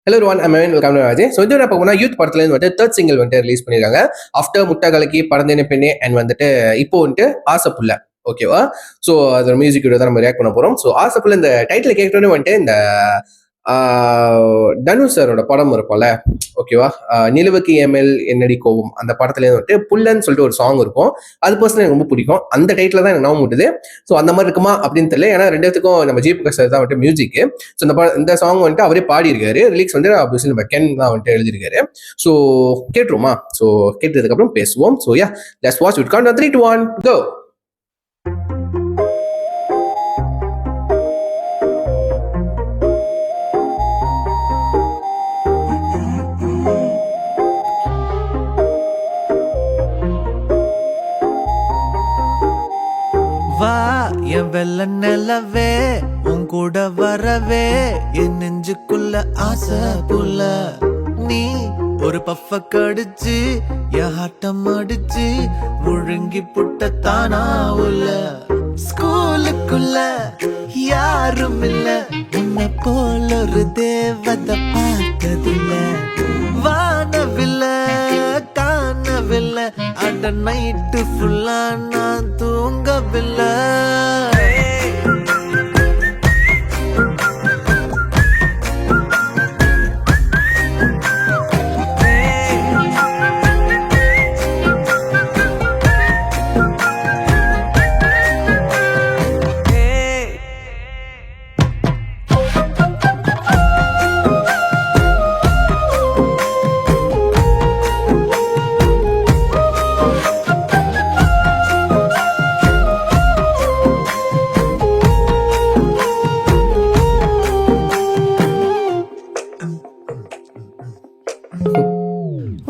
Hello one amen welcome to Raje. So இது என்ன பார்க்கணும்னா யூத் படத்துலேருந்து வந்துட்டு தேர்ட் சிங்கிள் வந்துட்டு ரிலீஸ் பண்ணியிருக்காங்க. ஆஃப்டர் முட்டை கலக்கி பறந்தேன பெண்ணே அண்ட் வந்துட்டு இப்போ வந்துட்டு ஆசைப்புள்ள. ஓகேவா? ஸோ அதோட மியூசிக் வீடியோ தான் நம்ம ரியாக்ட் பண்ண போகிறோம். ஸோ ஆசைப்புள்ள இந்த டைட்டில் கேட்டோன்னே வந்துட்டு இந்த தனுஷ் சாரோட படம் இருக்கும்ல, ஓகேவா, நிலவுக்கு எம்எல் என்னடி கோவம் அந்த படத்துலேருந்து வந்துட்டு புல்லன்னு சொல்லிட்டு ஒரு சாங் இருக்கும். அது பர்சனல் எனக்கு ரொம்ப பிடிக்கும். அந்த டைட்டில் தான் எனக்கு நம்ப முட்டுது. ஸோ அந்த மாதிரி இருக்குமா அப்படின்னு தெரியல. ஏன்னா ரெண்டுத்துக்கும் நம்ம ஜிபிஎஸ் தான் வந்துட்டு மியூசிக். ஸோ இந்த சாங் வந்துட்டு அவரே பாடியிருக்காரு. ரிலீக்ஸ் வந்து நம்ம கென் தான் வந்துட்டு எழுதியிருக்காரு. ஸோ கேட்டுருமா? ஸோ கேட்டதுக்கப்புறம் பேசுவோம். So yeah, let's watch it. Count 3 2 1 கோ. வா என் வெள்ள நிலவே உன் கூட வரவே என் நெஞ்சுக்குள்ள ஆசை புள்ள. நீ ஒரு பஃப கடிச்சு என் ஹாட்டம் அடிச்சு முழுங்கி புட்ட தானா உள்ள. ஸ்கூலுக்குள்ள யாரும் இல்ல உன்னை போல ஒரு தேவதை பார்த்ததில்ல. வானவில்ல காணவில்லை அட நைட்டு ஃபுல்லா நான் தூங்கவில்லை.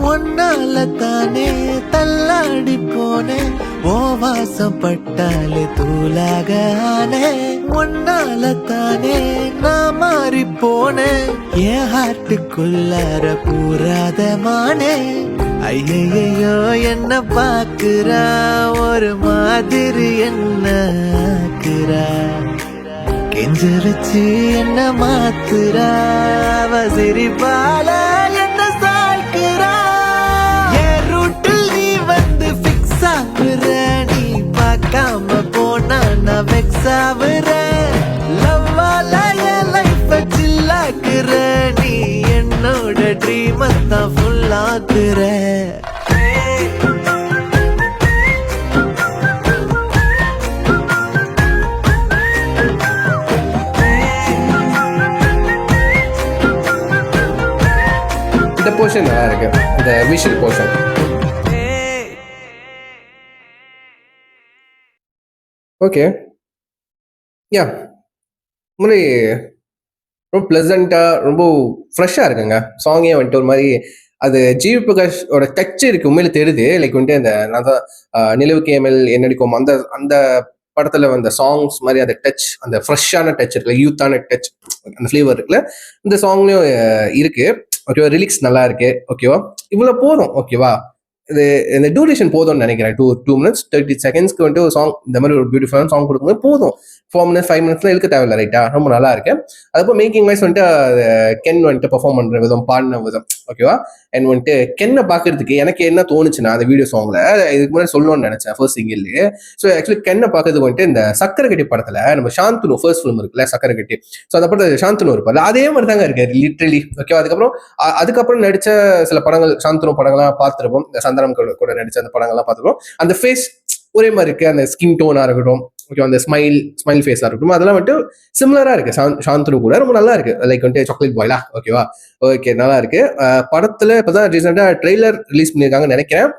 ஒன்னால தானே தள்ளாடி போனேன், ஓ வாசம் பட்டாலே தூளாக ஆனே. ஒன்னால தானே நான் மாறி போனேன், என் ஹார்ட்டுக்குள்ளார கூறாத மானே. ஐயையோ என்ன பாக்குறா ஒரு மாதிரி என்ன ஆக்குறா, கெஞ்ச வச்சு என்ன மாத்துறா, அவ சிரிப்பால என்ன சாய்க்கிறா. என் ரூட்டில் நீ வந்து ஃபிக்ஸ் ஆகுற, நீ பார்க்காம போனா நான் வெக்ஸ் ஆகுற. லவ்வால என் லைஃப் சில்லாக்குற, நீ என்னோட ட்ரீம் தான் ஃபுல் ஆக்குற. இந்த போர்ஷன் நல்லா இருக்கு, இந்த விஷுவல் போர்ஷன். ஓகே, யா, முன்னாடி ரொம்ப ப்ளசண்ட்டாக ரொம்ப ஃப்ரெஷ்ஷாக இருக்குங்க சாங்கே வந்துட்டு. ஒரு மாதிரி அது ஜிவி பிரகாஷோட டச் இருக்கு, உண்மையில தெரியுது. லைக் வந்துட்டு அந்த நான் தான் நிலவுக்கு எம்எல் என்னடிக்கும் அந்த அந்த படத்தில் வந்த சாங்ஸ் மாதிரி அந்த டச், அந்த ஃப்ரெஷ்ஷான டச் இருக்குல்ல, யூத்தான டச், அந்த ஃப்ளேவர் இருக்குல்ல, இந்த சாங்லேயும் இருக்கு. ஓகேவா, ரிலிக்ஸ் நல்லா இருக்கு. ஓகேவா, இவ்வளோ போதும். ஓகேவா, இது இந்த டூரேஷன் போதும்னு நினைக்கிறேன். 2 minutes 30 secondsக்கு வந்துட்டு ஒரு சாங் இந்த மாதிரி ஒரு பியூட்டிஃபுல்லான சாங் கொடுக்கும்போது போதும். 4 minutes 5 minutes இழுக்க தேவையில்ல. ரைட்டா, ரொம்ப நல்லா இருக்கு. அதுக்கப்புறம் மேக்கிங் வைஸ் வந்துட்டு கென் வந்துட்டு பெர்ஃபார்ம் பண்ற விதம், பாடின விதம், ஓகேவா. அண்ட் வந்துட்டு கென்னை பார்க்கறதுக்கு எனக்கு என்ன தோணுச்சுன்னா, அந்த வீடியோ சாங்ல இதுக்கு முன்னாடி சொல்லணும்னு நினைச்சேன் ஃபர்ஸ்ட் சிங்கிள்லயே. ஸோ ஆக்சுவலி கென்னை பார்க்கறதுக்கு வந்துட்டு இந்த சக்கரை கட்டி படத்துல நம்ம சாந்தனு ஃபர்ஸ்ட் ஃபிலிம் இருக்குல்ல சக்கரை கட்டி, ஸோ அந்த படத்தில் சாந்தனு இருப்பாரு, அதே மாதிரி தாங்க இருக்காரு லிட்ரலி. ஓகேவா, அதுக்கப்புறம் நடிச்ச சில படங்கள் சாந்தனு படங்கள்லாம் பார்த்துருப்போம், இந்த சந்தனம் கூட நடிச்ச அந்த படங்கள்லாம் பார்த்துருப்போம். அந்த ஃபேஸ் ஒரே மாதிரி இருக்கு, அந்த ஸ்கின் டோனா இருக்கட்டும், ஓகே, அந்த ஸ்மைல் ஃபேஸா இருக்கட்டும், அதெல்லாம் வந்துட்டு சிமிலரா இருக்கு சாந்தனு கூட. ரொம்ப நல்லா இருக்கு. லைக் வந்துட்டு சாக்லேட் பாய்லா. ஓகேவா, ஓகே, நல்லா இருக்கு. படத்துல இப்பதான் ரீசெண்டா ட்ரெய்லர் ரிலீஸ் பண்ணியிருக்காங்கன்னு நினைக்கிறேன்.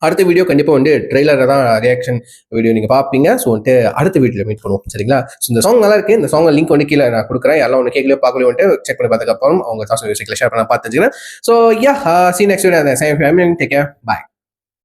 அடுத்த வீடியோ கண்டிப்பா வந்து ட்ரெய்லரை தான் ரியாக்ஷன் வீடியோ நீங்க பாப்பீங்க. ஸோ வந்துட்டு அடுத்த வீடியோல மீட் பண்ணுவோம், சரிங்களா. ஸோ இந்த சாங் நல்லா இருக்கு. இந்த சாங் லிங்க் வந்து கீழே நான் கொடுக்குறேன். எல்லாம் ஒன்று கேட்கலையோ பார்க்கலையோ வந்துட்டு செக் பண்ணி பார்த்ததுக்கு அப்புறம் அவங்க சாங்ஸ் மியூசிக்ல ஷேர் பண்ண பார்த்துச்சுக்கிறேன். So yeah, see you next video. Same family. Take care. Bye.